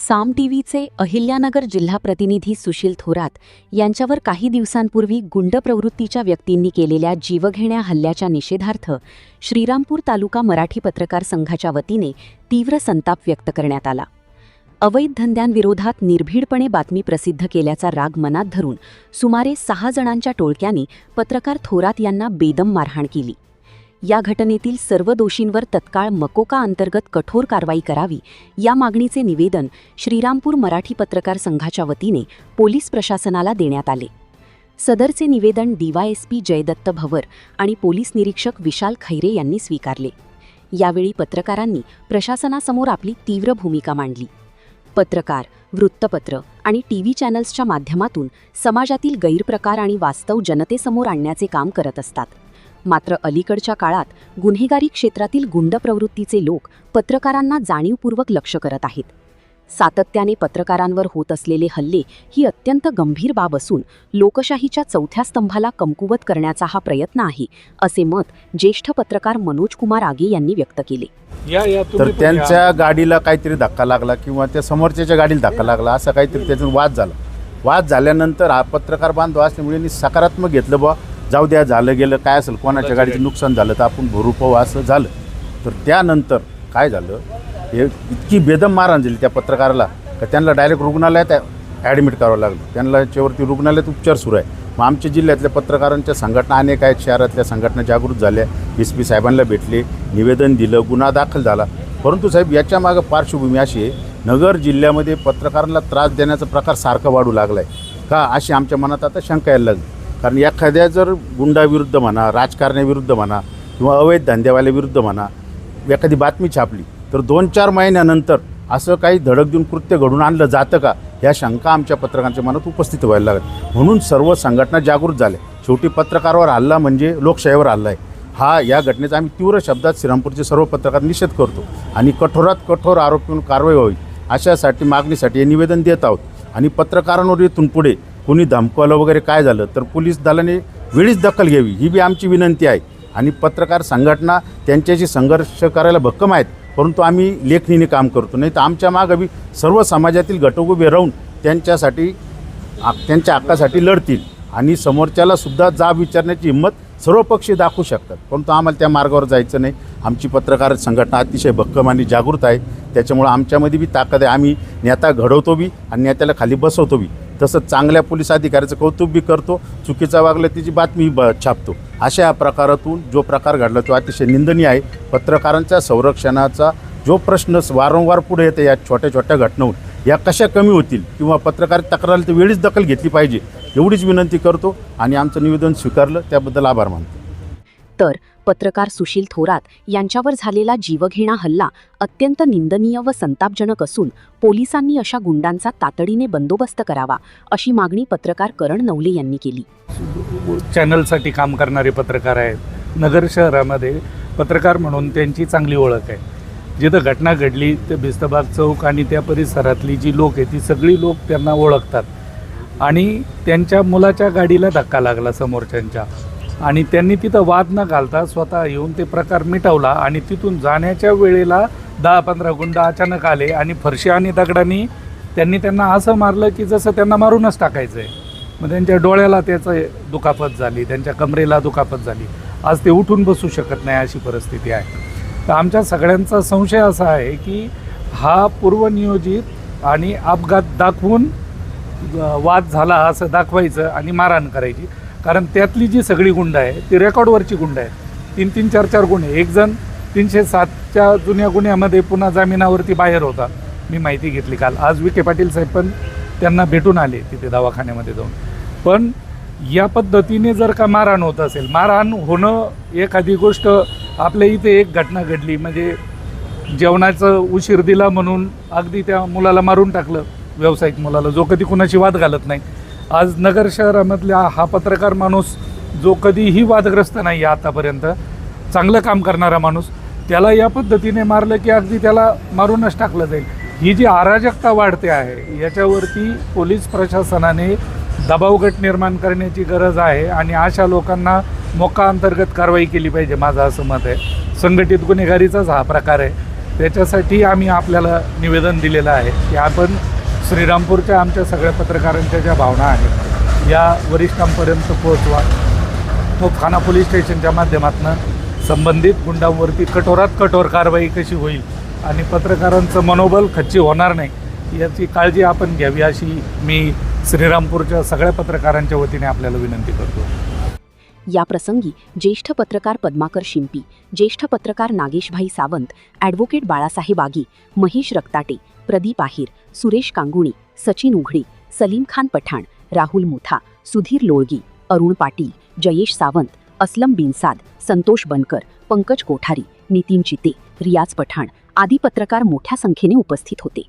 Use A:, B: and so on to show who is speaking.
A: साम टीव्हीचे अहिल्यानगर जिल्हा प्रतिनिधी सुशील थोरात यांच्यावर काही दिवसांपूर्वी गुंड प्रवृत्तीच्या व्यक्तींनी केलेल्या जीवघेण्या हल्ल्याच्या निषेधार्थ श्रीरामपूर तालुका मराठी पत्रकार संघाच्या वतीने तीव्र संताप व्यक्त करण्यात आला। अवैध धंद्यांविरोधात निर्भीडपणे बातमी प्रसिद्ध केल्याचा राग मनात धरून सुमारे 6 जणांच्या टोळक्याने पत्रकार थोरात यांना बेदम मारहाण केली। या घटनेतील सर्व दोषींवर तत्काळ मकोका अंतर्गत कठोर कारवाई करावी या मागणीचे निवेदन श्रीरामपूर मराठी पत्रकार संघाच्या वतीने पोलीस प्रशासनाला देण्यात आले। सदरचे निवेदन DYSP जयदत्त भवर आणि पोलीस निरीक्षक विशाल खैरे यांनी स्वीकारले। यावेळी पत्रकारांनी प्रशासनासमोर आपली तीव्र भूमिका मांडली। पत्रकार, वृत्तपत्र आणि टीव्ही चॅनल्सच्या माध्यमातून समाजातील गैरप्रकार आणि वास्तव जनतेसमोर आणण्याचे काम करत असतात। मात्र अलीकडच्या काळात गुन्हेगारी क्षेत्रातील गुंड प्रवृत्तीचे लोक पत्रकारांना जाणीवपूर्वक लक्ष करत आहेत। सातत्याने पत्रकारांवर होत असलेले हल्ले ही अत्यंत गंभीर बाब असून लोकशाहीच्या चौथ्या स्तंभाला कमकुवत करण्याचा हा प्रयत्न आहे, असे मत ज्येष्ठ पत्रकार मनोज कुमार आगे यांनी व्यक्त केले।
B: तर त्यांच्या गाडीला काहीतरी धक्का लागला किंवा त्या समोरच्याच्या गाडीला धक्का लागला, असा काहीतरी त्यातून वाद झाला। वाद झाल्यानंतर हा पत्रकार बांधव असल्यामुळे सकारात्मक घेतलं, बा जाऊ द्या, झालं गेलं, काय असेल, कोणाच्या गाडीचं नुकसान झालं तर आपण भरू पाहू, असं झालं। तर त्यानंतर काय झालं, हे इतकी बेदम मारहाण झाली त्या पत्रकाराला का त्यांना डायरेक्ट रुग्णालयात ॲडमिट करावं लागलं। त्यांना याच्यावरती रुग्णालयात उपचार सुरू आहे। मग आमच्या जिल्ह्यातल्या पत्रकारांच्या संघटना अनेक आहेत, शहरातल्या संघटना जागृत झाल्या, SP साहेबांना भेटले, निवेदन दिलं, गुन्हा दाखल झाला। परंतु साहेब, याच्या मागं पार्श्वभूमी अशी आहे, नगर जिल्ह्यामध्ये पत्रकारांना त्रास देण्याचा प्रकार सारखा वाढू लागला आहे का, अशी आमच्या मनात आता शंका यायला लागली। कारण एखाद्या जर गुंडाविरुद्ध म्हणा, राजकारण्याविरुद्ध म्हणा किंवा अवैध धंद्यावाल्याविरुद्ध म्हणा एखादी बातमी छापली तर 2-4 महिन्यानंतर असं काही धडक देऊन कृत्य घडून आणलं जातं का, ह्या शंका आमच्या पत्रकारांच्या मनात उपस्थित व्हायला लागल्या। म्हणून सर्व संघटना जागृत झाल्या। शेवटी पत्रकारावर हल्ला म्हणजे लोकशाहीवर हल्ला आहे। या घटनेचा आम्ही तीव्र शब्दात श्रीरामपूरचे सर्व पत्रकार निषेध करतो आणि कठोरात कठोर आरोपींवर कारवाई व्हावी अशासाठी मागणीसाठी हे निवेदन देत आहोत। आणि पत्रकारांवर इथून पुढे कोणी धमकवलं वगैरे काय झालं तर पोलीस दलाने वेळीच दखल घ्यावी, ही बी आमची विनंती आहे। आणि पत्रकार संघटना त्यांच्याशी संघर्ष करायला भक्कम आहेत, परंतु आम्ही लेखणीने काम करतो, नाही तर आमच्या मागं बी सर्व समाजातील घटक उभे राहून त्यांच्यासाठी, त्यांच्या हक्कासाठी लढतील आणि समोरच्याला सुद्धा जाब विचारण्याची हिंमत सर्व पक्षी दाखवू शकतात। परंतु आम्हाला त्या मार्गावर जायचं नाही। आमची पत्रकार संघटना अतिशय भक्कम आणि जागृत आहे, त्याच्यामुळे आमच्यामध्ये बी ताकद आहे। आम्ही नेता घडवतो बी आणि नेत्याला खाली बसवतो बी, तसंच चांगल्या पोलीस अधिकाऱ्याचं कौतुक बी करतो, चुकीचा वागलं त्याची बातमी छापतो। अशा प्रकारातून जो प्रकार घडला तो अतिशय निंदनीय आहे। पत्रकारांच्या संरक्षणाचा जो प्रश्न वारंवार पुढे येते या छोट्या छोट्या घटनांहून, या कशा कमी होतील किंवा पत्रकार तक्रार तर वेळीच दखल घेतली पाहिजे, एवढीच विनंती करतो आणि आमचं निवेदन स्वीकारलं त्याबद्दल आभार मानतो।
A: तर पत्रकार सुशील थोरात यांच्यावर झालेला जीवघेणा हल्ला अत्यंत निंदनीय व संतापजनक असून पोलिसांनी अशा गुंडांचा तातडीने बंदोबस्त करावा अशी मागणी पत्रकार करण नवले यांनी केली।
C: चॅनलसाठी काम करणारे पत्रकार आहेत। नगर शहरामध्ये पत्रकार म्हणून त्यांची चांगली ओळख आहे। जिथं घटना घडली ते भिस्तबाग चौक आणि त्या परिसरातली जी लोक आहे ती सगळी लोक त्यांना ओळखतात। आणि त्यांच्या मुलाच्या गाडीला धक्का लागला समोरच्यांच्या, आणि त्यांनी तिथं वाद न घालता स्वतः येऊन ते प्रकार मिटवला। आणि तिथून जाण्याच्या वेळेला 10-15 गुंड अचानक आले आणि फरशी आणि दगडांनी त्यांना असं मारलं की जसं त्यांना मारूनच टाकायचं आहे। मग त्यांच्या डोळ्याला त्याचं दुखापत झाली, त्यांच्या कमरेला दुखापत झाली। आज ते उठून बसू शकत नाही अशी परिस्थिती आहे। तर आमच्या सगळ्यांचा संशय असा आहे की हा पूर्वनियोजित आणि अपघात दाखवून वाद झाला असं दाखवायचं आणि मारहाण करायची। कारण त्यातली जी सगळी गुंड आहे ती रेकॉर्डवरची गुंड आहे। 3-3, 4-4 गुन्हे, एक जण 307च्या जुन्या गुन्ह्यामध्ये पुन्हा जामिनावरती बाहेर होता। मी माहिती घेतली काल। आज विखे पाटील साहेब पण त्यांना भेटून आले तिथे दवाखान्यामध्ये जाऊन। पण या पद्धतीने जर का मारहाण होत असेल, मारहाण होणं एखादी गोष्ट, आपल्या इथे एक घटना घडली म्हणजे जेवणाचं उशीर दिला म्हणून अगदी त्या मुलाला मारून टाकलं, व्यावसायिक मुलाला, जो कधी कुणाशी वाद घालत नाही। आज नगर शहरामधल्या हा पत्रकार माणूस जो कधीही वादग्रस्त नाही आतापर्यंत, चांगलं काम करणारा माणूस, त्याला या पद्धतीने मारलं की अगदी त्याला मारूनच टाकलं जाईल। ही जी अराजकता वाढते आहे याच्यावरती पोलीस प्रशासनाने दबावगट निर्माण करण्याची गरज आहे आणि अशा लोकांना मोका अंतर्गत कारवाई केली पाहिजे, माझं असं मत आहे। संघटित गुन्हेगारीचाच हा प्रकार आहे। त्याच्यासाठी आम्ही आपल्याला निवेदन दिलेलं आहे की आपण श्रीरामपूरच्या आमच्या सगळ्या पत्रकारांच्या ज्या भावना आहेत या वरिष्ठांपर्यंत पोहोचवा. तोफखाना पोलीस स्टेशनच्या माध्यमातून संबंधित गुंडांवरती कठोरात कठोर कारवाई कशी होईल आणि पत्रकारांचं मनोबल खच्ची होणार नाही याची काळजी आपण घ्यावी अशी मी श्रीरामपूरच्या सगळ्या पत्रकारांच्या वतीने आपल्याला विनंती करतो.
A: याप्रसंगी ज्येष्ठ पत्रकार पद्माकर शिंपी, ज्येष्ठ पत्रकार नागेशभाई सावंत, ॲडव्होकेट बाळासाहेब आगी, महेश रक्ताटे, प्रदीप आहिर, सुरेश कांगुणी, सचिन उघडी, सलीम खान पठाण, राहुल मुथा, सुधीर लोळगी, अरुण पाटील, जयेश सावंत, असलम बिनसाद, संतोष बनकर, पंकज कोठारी, नितीन चिते, रियाज पठाण आदी पत्रकार मोठ्या संख्येने उपस्थित होते.